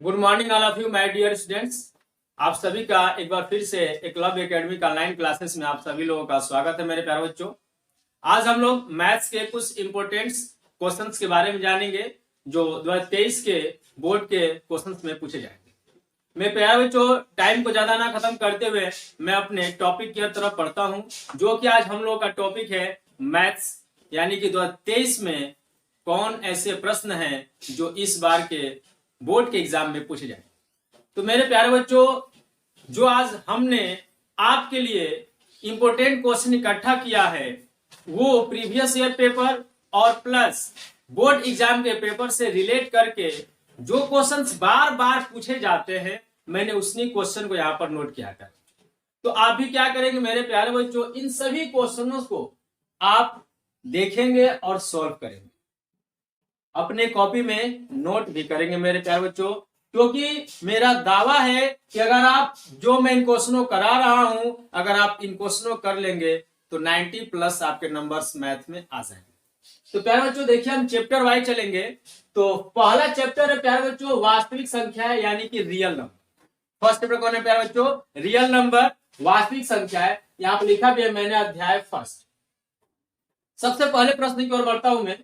Good morning all of you my dear students. आप सभी का एक बार फिर से एकलव्य एकेडमी का ऑनलाइन क्लासेस में आप सभी लोगों का स्वागत है मेरे प्यारे बच्चों। आज हम लोग मैथ्स के कुछ इंपोर्टेंट क्वेश्चंस के बारे में जानेंगे जो 2023 के बोर्ड के क्वेश्चंस में पूछे जाएंगे। मेरे प्यारे बच्चों, टाइम को ज्यादा ना खत्म करते हुए मैं अपने टॉपिक की तरफ पढ़ता हूं, जो कि आज हम लोग का टॉपिक है मैथ्स, यानी कि 2023 में कौन ऐसे प्रश्न हैं जो इस बार के बोर्ड के एग्जाम में पूछे जाए। तो मेरे प्यारे बच्चों, जो आज हमने आपके लिए इंपोर्टेंट क्वेश्चन इकट्ठा किया है वो प्रीवियस ईयर पेपर और प्लस बोर्ड एग्जाम के पेपर से रिलेट करके जो क्वेश्चंस बार बार पूछे जाते हैं, मैंने उसी क्वेश्चन को यहाँ पर नोट किया था। तो आप भी क्या करेंगे मेरे प्यारे बच्चों, इन सभी क्वेश्चनों को आप देखेंगे और सॉल्व करेंगे, अपने कॉपी में नोट भी करेंगे मेरे प्यारे बच्चों, क्योंकि मेरा दावा है कि अगर आप जो मैं इन क्वेश्चनों करा रहा हूं, अगर आप इन क्वेश्चनों कर लेंगे तो 90 प्लस आपके नंबर्स मैथ में आ जाएंगे। तो प्यारे बच्चों देखिए, हम चैप्टर वाइज चलेंगे। तो पहला चैप्टर है प्यारे बच्चों वास्तविक संख्या है, यानी कि रियल नंबर। फर्स्ट चैप्टर कौन है प्यारे बच्चों? रियल नंबर, वास्तविक संख्या है। यहाँ पर लिखा भी है मैंने अध्याय फर्स्ट। सबसे पहले प्रश्न की ओर बढ़ता हूं मैं।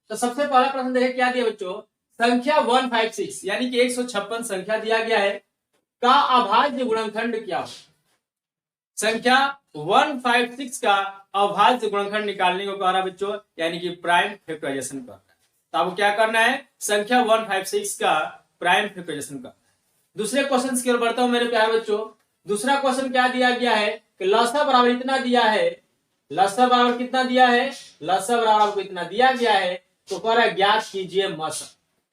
तो सबसे पहला प्रश्न देखिए क्या दिया बच्चों, संख्या 156 यानी कि 156 संख्या दिया गया है का अभाज्य गुणनखंड क्या हो। संख्या 156 का अभाज्य गुणनखंड निकालने को कह रहा है बच्चों, यानी कि प्राइम फैक्टराइजेशन करना है। तो आपको क्या करना है, संख्या 156 का प्राइम फैक्टराइजेशन करना है। दूसरे क्वेश्चन की ओर बढ़ता हूं मेरे प्यारे बच्चों। दूसरा क्वेश्चन क्या दिया गया है कि लसा बराबर इतना दिया है, लसा बराबर कितना दिया है, लसा बराबर आपको इतना दिया गया है। तो कह रहा है ज्ञात कीजिए मसा।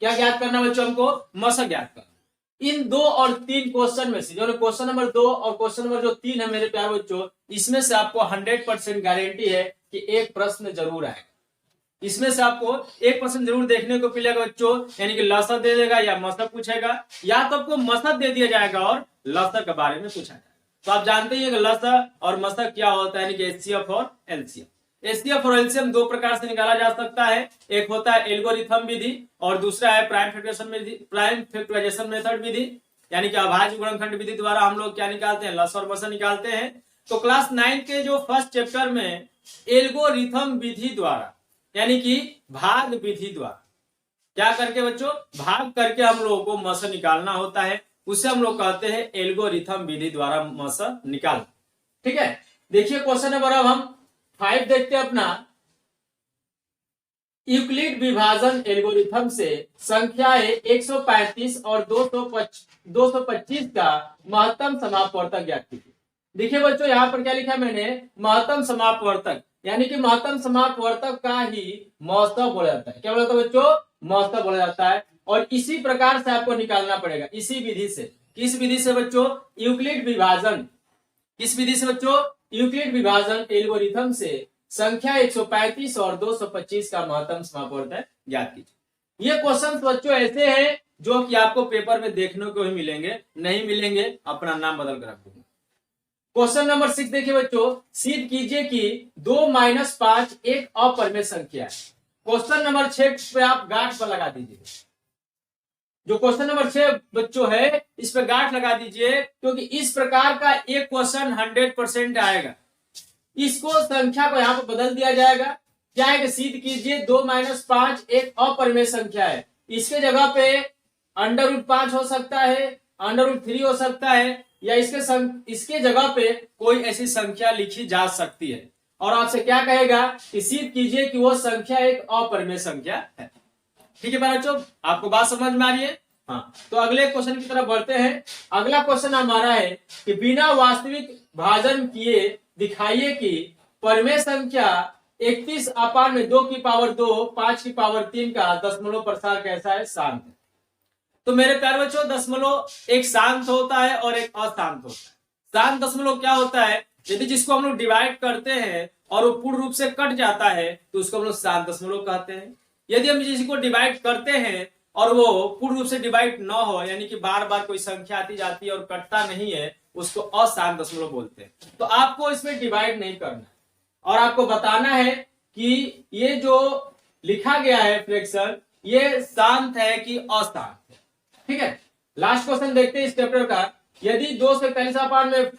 क्या ज्ञात करना बच्चों? हमको मसा ज्ञात करना। इन 2 और 3 क्वेश्चन में से जो क्वेश्चन नंबर 2 और क्वेश्चन नंबर जो 3 है मेरे प्यारे बच्चों, इसमें से आपको 100% गारंटी है कि एक प्रश्न जरूर आएगा। इसमें से आपको एक प्रश्न जरूर देखने को मिलेगा बच्चों, यानी कि लसा दे देगा या मसा पूछेगा, या तो आपको मसा दे दिया जाएगा और लसा के बारे में पूछा जाएगा। तो आप जानते ही लसा और मसा क्या होता है, यानी कि एचसीएफ और एलसीएम। एचसीएफ और एलसीएम 2 प्रकार से निकाला जा सकता है। एक होता है एल्गोरिथम विधि और दूसरा है प्राइम फैक्टराइजेशन मेथड विधि, यानी कि अभाज्य गुणनखंड विधि द्वारा हम लोग क्या निकालते हैं, लसा और मसा निकालते हैं। तो क्लास 9 के जो फर्स्ट चैप्टर में एल्गोरिथम विधि द्वारा, यानी कि भाग विधि द्वारा क्या करके बच्चों, भाग करके हम लोगों को मसा निकालना होता है, उसे हम लोग कहते हैं एल्गोरिथम विधि द्वारा मसा निकालना। ठीक है, देखिए क्वेश्चन नंबर अब हम 5 देखते हैं अपना। यूक्लिड विभाजन एल्गोरिथम से संख्याएं 135 और 225 का महत्तम समापवर्तक ज्ञात कीजिए। देखिए बच्चों, यहाँ पर क्या लिखा है मैंने, महत्तम समापवर्तक, यानी कि महत्तम समापवर्तक का ही मौसम बोला जाता है। क्या बोला जाता है बच्चों? मौसम बोला जाता है। और इसी प्रकार से आपको निकालना पड़ेगा, इसी विधि से। किस विधि से बच्चों? यूक्लिड विभाजन। किस विधि से बच्चों? यूक्लिड विभाजन एल्गोरिथम से संख्या 135 और 225 का महत्तम समापवर्तक ज्ञात कीजिए। ये क्वेश्चन बच्चों ऐसे हैं जो कि आपको पेपर में देखने को ही मिलेंगे, नहीं मिलेंगे अपना नाम बदल कर रख दूंगा। क्वेश्चन नंबर 6 देखिए बच्चों, सिद्ध कीजिए कि 2 - 5 एक अपरिमेय संख्या है। क्वेश्चन नंबर 6 पे आप गांठ पर लगा दीजिए। जो क्वेश्चन नंबर 6 बच्चों है, इस पे गांठ लगा दीजिए, क्योंकि इस प्रकार का एक क्वेश्चन 100% आएगा। इसको संख्या को यहाँ पर बदल दिया जाएगा। क्या है कि सिद्ध कीजिए 2 - 5 एक अपरिमेय संख्या है। इसके जगह पे √5 हो सकता है, √3 हो सकता है, या इसके जगह पे कोई ऐसी संख्या लिखी जा सकती है। और आपसे क्या कहेगा कि सिद्ध कीजिए कि वो संख्या एक अपरिमेय संख्या है। ठीक है बच्चों, आपको बात समझ में आ रही है? हाँ, तो अगले क्वेश्चन की तरफ बढ़ते हैं। अगला क्वेश्चन हमारा है कि बिना वास्तविक भाजन किए दिखाइए कि परिमेय संख्या 31/2 की पावर 2, 5 की पावर 3 का दशमलव प्रसार कैसा है, शांत है। तो मेरे प्यारे बच्चों, दशमलव एक शांत होता है और एक अशांत होता है। शांत दशमलव क्या होता है, यदि जिसको हम लोग डिवाइड करते हैं और वो पूर्ण रूप से कट जाता है तो उसको हम लोग शांत दशमलव कहते हैं। यदि हम जिसको डिवाइड करते हैं और वो पूर्ण रूप से डिवाइड न हो, यानी कि बार बार कोई संख्या आती जाती है और कटता नहीं है, उसको अशांत दशमलव बोलते हैं। तो आपको इसमें डिवाइड नहीं करना और आपको बताना है कि ये जो लिखा गया है फ्रैक्शन, ये शांत है कि अशांत है। ठीक है, लास्ट क्वेश्चन देखते हैं इस चैप्टर का। यदि 241 में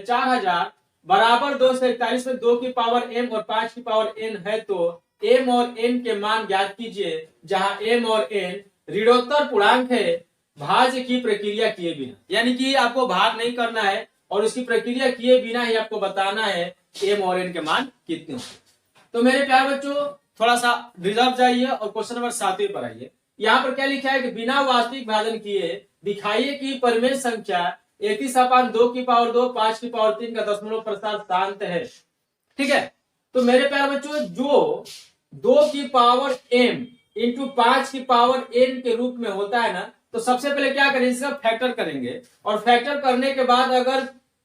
4000 बराबर 241 में 2 की पावर m और 5 की पावर n है तो m और n के मान ज्ञात कीजिए, जहां m और n ऋणोत्तर पूर्णांक है, भाज्य की प्रक्रिया किए बिना। यानी कि आपको भाग नहीं करना है और उसकी प्रक्रिया किए बिना ही आपको बताना है m और n के मान कितने होंगे। तो मेरे प्यारे बच्चों थोड़ा सा रिजर्व जाइए और क्वेश्चन नंबर 7 पर आइए। यहाँ पर क्या लिखा है कि बिना वास्तविक भाजन किए दिखाइए कि परिमेय संख्या 31/2 की पावर 2 5 की पावर 3 का दशमलव प्रसार शांत है। ठीक है, तो मेरे प्यारे बच्चों जो 2 की पावर m इंटू 5 की पावर n के रूप में होता है ना, तो सबसे पहले क्या करेंगे, इसका फैक्टर करेंगे और फैक्टर करने के बाद अगर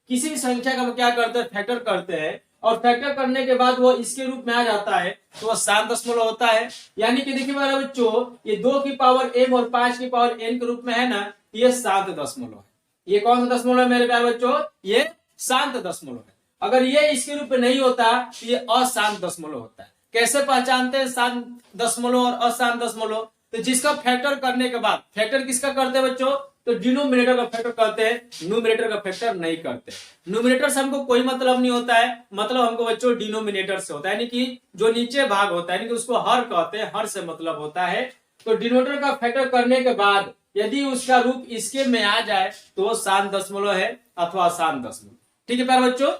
किसी भी संख्या का हम क्या करते हैं, फैक्टर करते हैं और फैक्टर करने के बाद वो इसके रूप में आ जाता है तो वो शांत दशमलव होता है। यानी कि देखिए मेरे बच्चों ये 2 की पावर m और 5 की पावर n के रूप में है ना, ये शांत दशमलव है। ये कौन सा दशमलव है मेरे प्यारे बच्चों, ये शांत दशमलव है। अगर ये इसके रूप में नहीं होता तो ये अशांत दशमलव होता है। कैसे पहचानते हैं शांत दशमलव और अशांत दशमलव, तो जिसका फैक्टर करने के बाद, फैक्टर किसका करते हैं बच्चों, तो डिनोमिनेटर का फैक्टर करते हैं, न्यूमरेटर का फैक्टर नहीं करते। न्यूमरेटर से हमको कोई मतलब नहीं होता है, मतलब हमको बच्चों डिनोमिनेटर से होता है, यानी कि जो नीचे भाग होता है, यानी कि उसको हर कहते हैं, हर से मतलब होता है। तो डिनोमिनेटर का फैक्टर करने के बाद यदि उसका रूप इसके में आ जाए तो वो शांत दशमलव है अथवा अशांत दशमलव। ठीक है प्यारे बच्चों,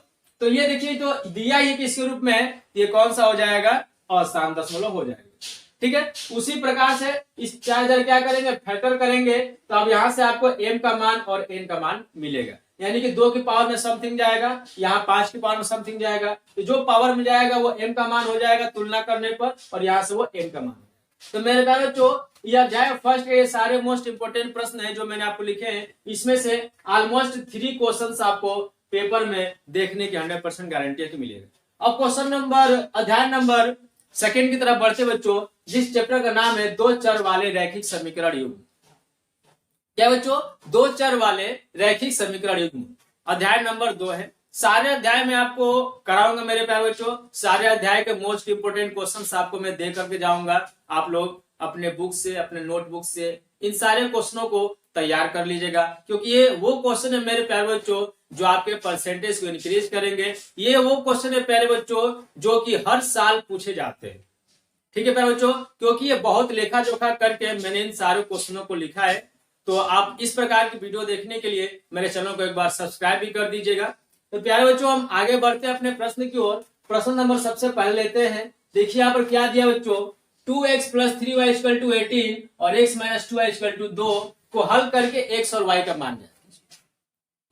तो ये देखिए तो दिया ही कि इसके रूप में है, ये कौन सा हो जाएगा, अशांत दशमलव हो जाएगा। ठीक है, उसी प्रकार से इस 4000 क्या करेंगे, फैक्टर करेंगे तो अब यहां से आपको m का मान और n का मान मिलेगा। यानी कि 2 की पावर में समथिंग जाएगा, यहाँ 5 की पावर में समथिंग जाएगा, तो जो पावर में जाएगा वो m का मान हो जाएगा तुलना करने पर, और यहाँ से वो n का मान। तो मेरे प्यारे बच्चों यह अध्याय फर्स्ट के सारे मोस्ट इंपोर्टेंट प्रश्न है जो मैंने आपको लिखे हैं, इसमें से ऑलमोस्ट 3 क्वेश्चन आपको पेपर में देखने की 100% गारंटी है मिलेगा। अब क्वेश्चन नंबर, अध्याय नंबर सेकंड की तरफ बढ़ते बच्चों, जिस चैप्टर का नाम है 2 चर वाले रैखिक समीकरण युग्म। क्या बच्चों, 2 चर वाले रैखिक समीकरण युग्म अध्याय नंबर 2 है। सारे अध्याय में आपको कराऊंगा मेरे प्यारे बच्चों, सारे अध्याय के मोस्ट इंपोर्टेंट क्वेश्चंस आपको मैं दे करके जाऊंगा। आप लोग अपने बुक से, अपने नोटबुक से इन सारे क्वेश्चनों को तैयार कर लीजिएगा, क्योंकि ये वो क्वेश्चन है मेरे प्यारे बच्चों जो आपके परसेंटेज को इंक्रीज करेंगे। ये वो क्वेश्चन है प्यारे बच्चों जो कि हर साल पूछे जाते हैं। ठीक है प्यारे बच्चों, क्योंकि ये बहुत लेखा जोखा करके मैंने इन सारे क्वेश्चनों को लिखा है। तो आप इस प्रकार की वीडियो देखने के लिए मेरे चैनल को एक बार सब्सक्राइब भी कर दीजिएगा। तो प्यारे बच्चों हम आगे बढ़ते हैं अपने प्रश्न की ओर। प्रश्न नंबर सबसे पहले लेते हैं। देखिए यहाँ पर क्या दिया बच्चों, 2x + 3y = 18 और x - 2y = 2 को हल करके x और y का मान है।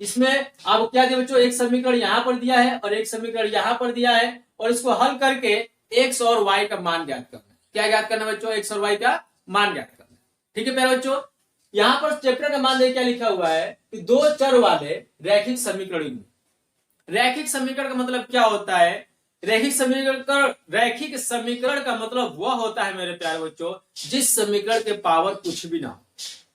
इसमें आपको क्या दिया बच्चों, एक समीकरण यहाँ पर दिया है और एक समीकरण यहाँ पर दिया है, और इसको हल करके x और y का मान ज्ञात करना है। क्या ज्ञात करना बच्चों, x और y का मान ज्ञात करना है। ठीक है प्यारे बच्चों, यहाँ पर चैप्टर का मान देखिए क्या लिखा हुआ है कि 2 चर वाले रैखिक समीकरण युग्म। रैखिक समीकरण का मतलब क्या होता है, रैखिक समीकरण का मतलब वह होता है मेरे प्यारे बच्चों जिस समीकरण के पावर कुछ भी ना हो।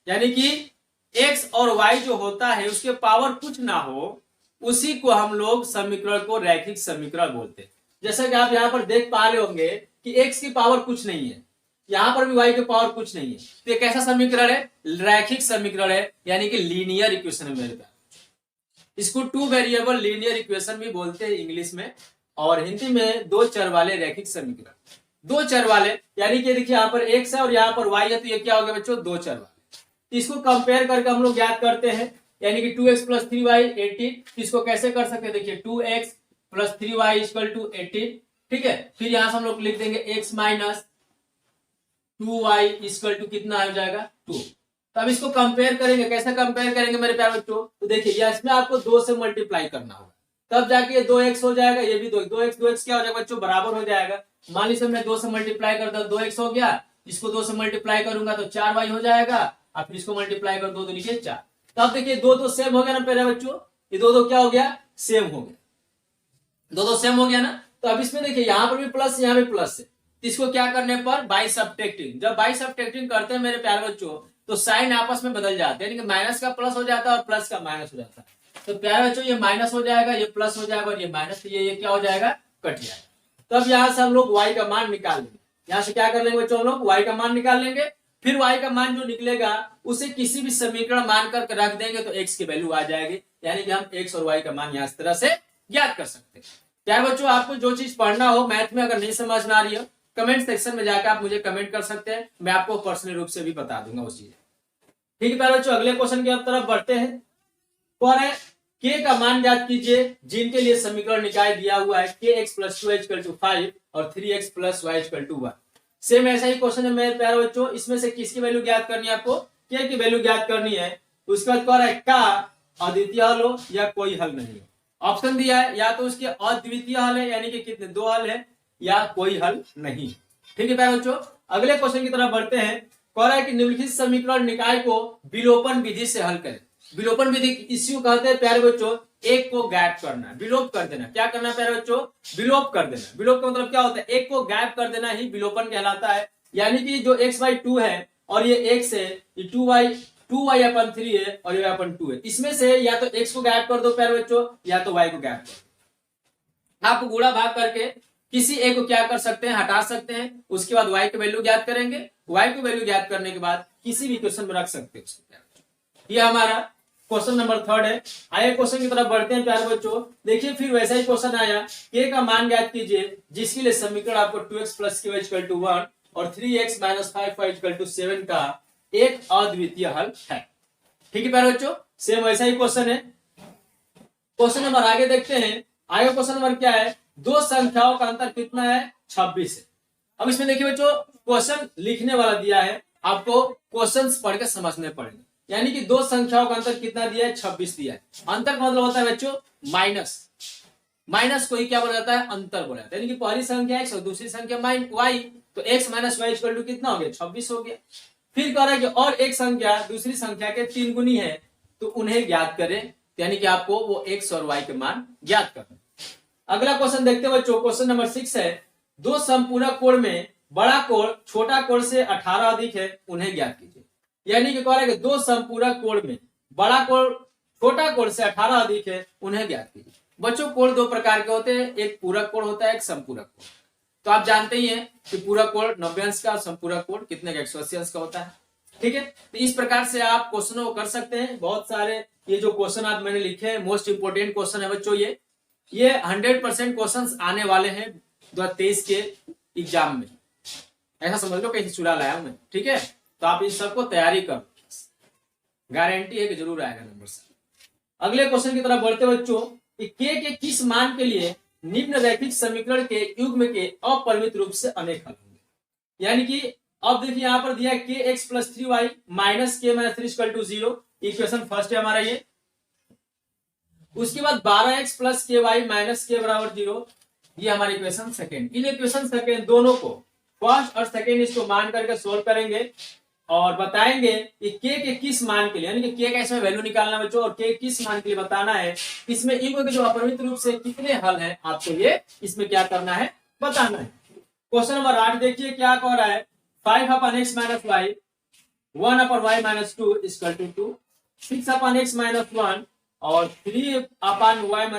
यानी कि x और y जो होता है उसके पावर कुछ ना हो, उसी को हम लोग समीकरण को रैखिक समीकरण बोलते हैं। जैसा कि आप यहाँ पर देख पा रहे होंगे कि x की पावर कुछ नहीं है, यहाँ पर भी y की पावर कुछ नहीं है, तो ये कैसा समीकरण है, रैखिक समीकरण है, यानी कि लीनियर इक्वेशन है मेरे प्यारे। इसको 2 वेरिएबल लीनियर इक्वेशन भी बोलते हैं इंग्लिश में, और हिंदी में 2 चर वाले रैखिक समीकरण। 2 चर वाले यानी कि देखिए यहाँ पर x है और यहाँ पर y है, तो ये क्या हो गया बच्चों, 2 चर वाले। इसको कंपेयर करके हम लोग याद करते हैं, यानी कि 2x + 3y 18। इसको कैसे कर सकते हैं, देखिए 2x + 3y = 18। ठीक है, फिर यहां से हम लोग लिख देंगे x - 2y = कितना हो जाएगा, 2। तो अब इसको कंपेयर करेंगे, कैसे कंपेयर करेंगे मेरे प्यारे बच्चों, तो देखिए इसमें आपको 2 से मल्टीप्लाई करना होगा, तब जाके 2x हो जाएगा, ये भी 2x क्या हो जाएगा बच्चों, बराबर हो जाएगा। मान लीजिए मैं 2 से मल्टीप्लाई करता हूं, 2x हो गया, इसको 2 से मल्टीप्लाई करूंगा तो 4y हो जाएगा, अब फिर इसको मल्टीप्लाई कर 2 नीचे 4। तब देखिए 2 सेम हो गया ना प्यारे बच्चों, ये 2 क्या हो गया, सेम हो गया, 2 सेम हो गया ना। तो अब इसमें देखिए यहाँ पर भी प्लस, यहाँ भी प्लस है, इसको क्या करने पर, बाई सब्ट्रैक्टिंग। जब बाई सब्ट्रैक्टिंग करते हैं मेरे प्यारे बच्चों तो साइन आपस में बदल जाते हैं, यानी कि माइनस का प्लस हो जाता है और प्लस का माइनस हो जाता है। तो प्यारे बच्चों ये माइनस हो जाएगा, ये प्लस हो जाएगा और ये माइनस, ये क्या हो जाएगा, कट जाएगा। तब यहाँ से हम लोग y का मान निकाल लेंगे। यहाँ से क्या कर लेंगे बच्चों, हम लोग y का मान निकाल लेंगे। फिर y का मान जो निकलेगा उसे किसी भी समीकरण मान कर रख देंगे तो x की वैल्यू आ जाएगी, यानी कि हम x और y का मान यहाँ इस तरह से ज्ञात कर सकते हैं। प्यार बच्चों, आपको जो चीज पढ़ना हो मैथ में अगर नहीं समझ में आ रही हो कमेंट सेक्शन में जाकर आप मुझे कमेंट कर सकते हैं, मैं आपको पर्सनल रूप से भी बता दूंगा उस चीज। ठीक है प्यार बच्चों, अगले क्वेश्चन की तरफ बढ़ते हैं। कौन है k का मान ज्ञात कीजिए जिनके लिए समीकरण निकाय दिया हुआ है kx + 2h = 5 और 3x + y = 1। सेम ऐसा ही क्वेश्चन है मेरे प्यारे बच्चों, इसमें से किसकी वैल्यू ज्ञात करनी है आपको, k की वैल्यू ज्ञात करनी है। उसके बाद कह रहा है का अद्वितीय हल हो या कोई हल नहीं हो। ऑप्शन दिया है या तो उसके अद्वितीय हल है यानी कि कितने दो हल है, या कोई हल नहीं। ठीक है प्यारे बच्चों, अगले क्वेश्चन की तरफ बढ़ते हैं। कह रहा है कि निम्नलिखित समीकरण निकाय को विलोपन विधि से हल करें। विलोपन विधि इसी को कहते हैं प्यारे बच्चों, एक को गायब करना, विलोप कर देना। क्या करना है प्यारे बच्चों, विलोप कर देना। विलोप का मतलब क्या होता है, एक को गायब कर देना ही विलोपन कहलाता है। यानी कि जो x/2 है और ये x है, ये 2y/3 है और ये y/2 है, इसमें से या तो x को गायब कर दो प्यारे बच्चों या तो y को गायब कर दो। आप गुणा भाग करके किसी एक को क्या कर सकते हैं, हटा सकते हैं। उसके बाद y की वैल्यू ज्ञात करेंगे, y की वैल्यू ज्ञात करने के बाद किसी भी क्वेश्चन में रख सकते हैं। ये हमारा क्वेश्चन नंबर 3 है। आइए क्वेश्चन की तरफ बढ़ते हैं प्यारे बच्चों। देखिए फिर वैसा ही क्वेश्चन आया, k का मान ज्ञात कीजिए जिसके लिए समीकरण आपको 2x + q = 1 और 3x - 5y = 7 का एक अद्वितीय हल है। ठीक है प्यारे बच्चों, सेम वैसा ही क्वेश्चन है। क्वेश्चन नंबर आगे देखते हैं। आगे क्वेश्चन नंबर क्या है, दो संख्याओं का अंतर कितना है, 26 है। अब इसमें देखिए बच्चों, क्वेश्चन लिखने वाला दिया है, आपको क्वेश्चंस पढ़ के समझने पड़ेंगे। यानी कि दो संख्याओं का अंतर कितना दिया है, 26 दिया है। अंतर का मतलब होता है बच्चों माइनस, माइनस को ही क्या बोला जाता है, अंतर बोला जाता है। यानी कि पहली संख्या x और दूसरी संख्या y, तो x - y = कितना हो गया, 26 हो गया। फिर कह रहा है कि और एक संख्या दूसरी संख्या के 3 गुनी है तो उन्हें ज्ञात करें, यानी कि आपको वो x और y के मान ज्ञात करना। अगला क्वेश्चन देखते हैं बच्चों, क्वेश्चन नंबर 6 है। दो संपूरक कोण में बड़ा कोण छोटा कोण से 18 अधिक है, उन्हें ज्ञात कीजिए। यानी कि कह रहा है कि दो संपूरक कोण में बड़ा कोण छोटा कोण से 18 अधिक है, उन्हें ज्ञात कीजिए। बच्चों कोण दो प्रकार के होते हैं, एक पूरक कोण होता है, एक संपूरक कोण। तो आप जानते ही हैं कि पूरक कोण 90 अंश का, संपूरक कोण कितने का, 180 अंश का होता है। ठीक है, तो इस प्रकार से आप क्वेश्चनों को कर सकते हैं। बहुत सारे ये जो क्वेश्चन आप मैंने लिखे हैं मोस्ट इंपोर्टेंट क्वेश्चन है बच्चों। ये 100% क्वेश्चन आने वाले हैं 2023 के एग्जाम में, ऐसा समझ लो कहीं चुरा लाया हूं मैं। ठीक है, तो आप इस सबको तैयारी करो, गारंटी है कि जरूर आएगा नंबर से। अगले क्वेश्चन की तरफ बढ़ते बच्चों, कि k के किस मान के लिए निम्न रैखिक समीकरण के युग्म के अपरिमित रूप से अनेक हल होंगे। यानी कि अब देखिए यहां पर दिया है kx + 3y - k - 3 = 0, equation first है हमारा ये। उसके बाद 12x + ky - k = 0, ये हमारी equation second. In equation second दोनों को फर्स्ट और सेकेंड इसको मान करके सोल्व करेंगे और बताएंगे कि k के किस मान के लिए, यानी कि k का इसमें वैल्यू निकालना बच्चों और k किस मान के लिए बताना है। इसमें युग्म के जो अपरिमित रूप से कितने हल हैं आपको ये इसमें क्या करना है, बताना है। क्वेश्चन नंबर 8 देखिए क्या कह रहा है, 5/x - y 1/y - 2 = 2, 6/x - 1 और 3/y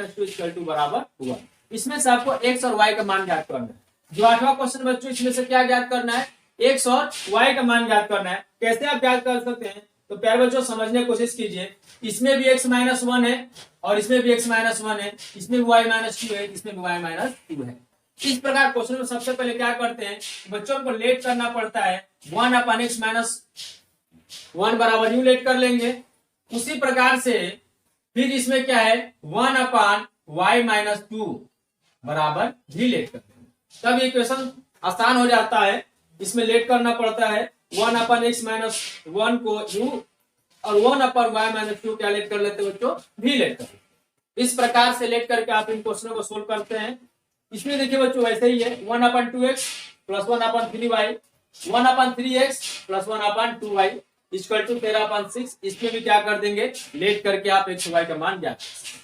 - 2 = 1। इसमें से आपको x और y का मान ज्ञात करना है। जो 8वां क्वेश्चन बच्चों, इसमें से क्या ज्ञात करना है, x और y का मान ज्ञात करना है। कैसे आप ज्ञात कर सकते हैं, तो प्यारे बच्चों समझने की कोशिश कीजिए। इसमें भी x - 1 है और इसमें भी x - 1 है, इसमें भी y - 2 है, इसमें भी y - 2 है। इस प्रकार क्वेश्चन में सबसे पहले क्या करते हैं, बच्चों को लेट करना पड़ता है। 1/x - 1 बराबर यूं लेट कर लेंगे। उसी प्रकार से फिर इसमें क्या है, 1/y - 2 बराबर भी लेट कर लेंगे, तब ये क्वेश्चन आसान हो जाता है। इसमें लेट करना पड़ता है 1/x - 1 को यू और 1/y - 2 क्या लेट कर लेते हैं बच्चों, भी लेट कर। इस प्रकार से लेट करके आप इन क्वेश्चनों को सोल्व करते हैं। इसमें देखिए बच्चों वैसे ही है, 1/2x + 1/3y 1/3x + 1/2y = 13/6। इसमें भी क्या कर देंगे, लेट करके आप x y का मान ज्ञात कर सकते हैं।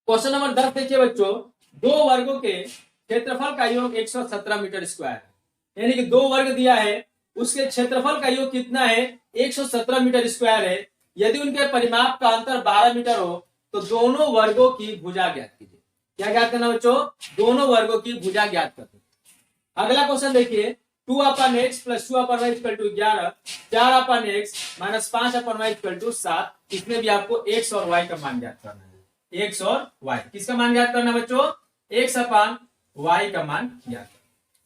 क्वेश्चन नंबर 10 देखिए बच्चों, दो वर्गों के क्षेत्रफल का योग 117 मीटर स्क्वायर है। यानी कि दो वर्ग दिया है, उसके क्षेत्रफल का योग कितना है, 117 मीटर स्क्वायर है। यदि उनके परिमाप का अंतर 12 मीटर हो तो दोनों वर्गों की भुजा ज्ञात कीजिए। क्या ज्ञात करना बच्चों, दोनों वर्गों की भुजा ज्ञात करना। अगला क्वेश्चन देखिए, 2/x plus 2/y equal to 11, 4/x minus 5/y equal to 7। इसमें भी आपको x और y का मान ज्ञात करना है। x और y किसका मान ज्ञात करना बच्चों? x/y का मान ज्ञात।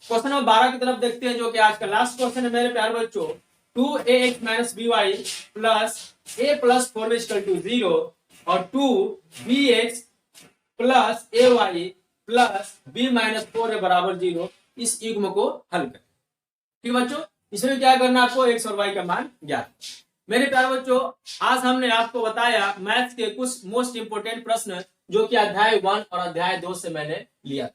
क्वेश्चन नंबर 12 की तरफ देखते हैं, जो कि आज का लास्ट क्वेश्चन है मेरे प्यारे बच्चों। 2ax minus by plus a plus 4b equal to 0 और 2bx plus ay plus b minus 4a बराबर 0, इस युग्म को हल करें। ठीक बच्चों, इसमें क्या करना आपको? x और y का मान ज्ञात। मेरे प्यारे बच्चों, आज हमने आपको बताया मैथ्स के कुछ मोस्ट इंपोर्टेंट प्रश्न जो कि अध्याय 1 और अध्याय 2 से मैंने लिया था।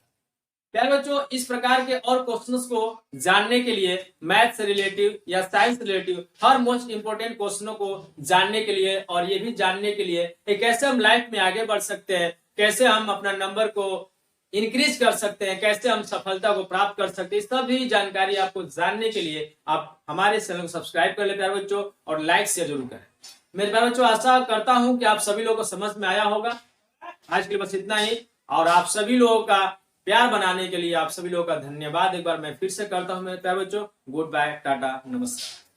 प्यारे बच्चों, इस प्रकार के और क्वेश्चंस को जानने के लिए, मैथ से रिलेटिव या साइंस रिलेटिव हर मोस्ट इंपोर्टेंट क्वेश्चनों को जानने के लिए और ये भी जानने के लिए कि कैसे हम लाइफ में आगे बढ़ सकते हैं, कैसे हम अपना नंबर को इंक्रीज कर सकते हैं, कैसे हम सफलता को प्राप्त कर सकते हैं, सभी जानकारी आपको जानने के लिए आप हमारे चैनल को सब्सक्राइब कर ले प्यारे बच्चों, और लाइक शेयर जरूर करें। मेरे प्यारे बच्चों, आशा करता हूं कि आप सभी लोगों को समझ में आया होगा। आज के लिए बस इतना ही, और आप सभी लोगों का प्यार बनाने के लिए आप सभी लोगों का धन्यवाद एक बार मैं फिर से करता हूं मेरे प्यारे बच्चों। गुड बाय, टाटा, नमस्कार।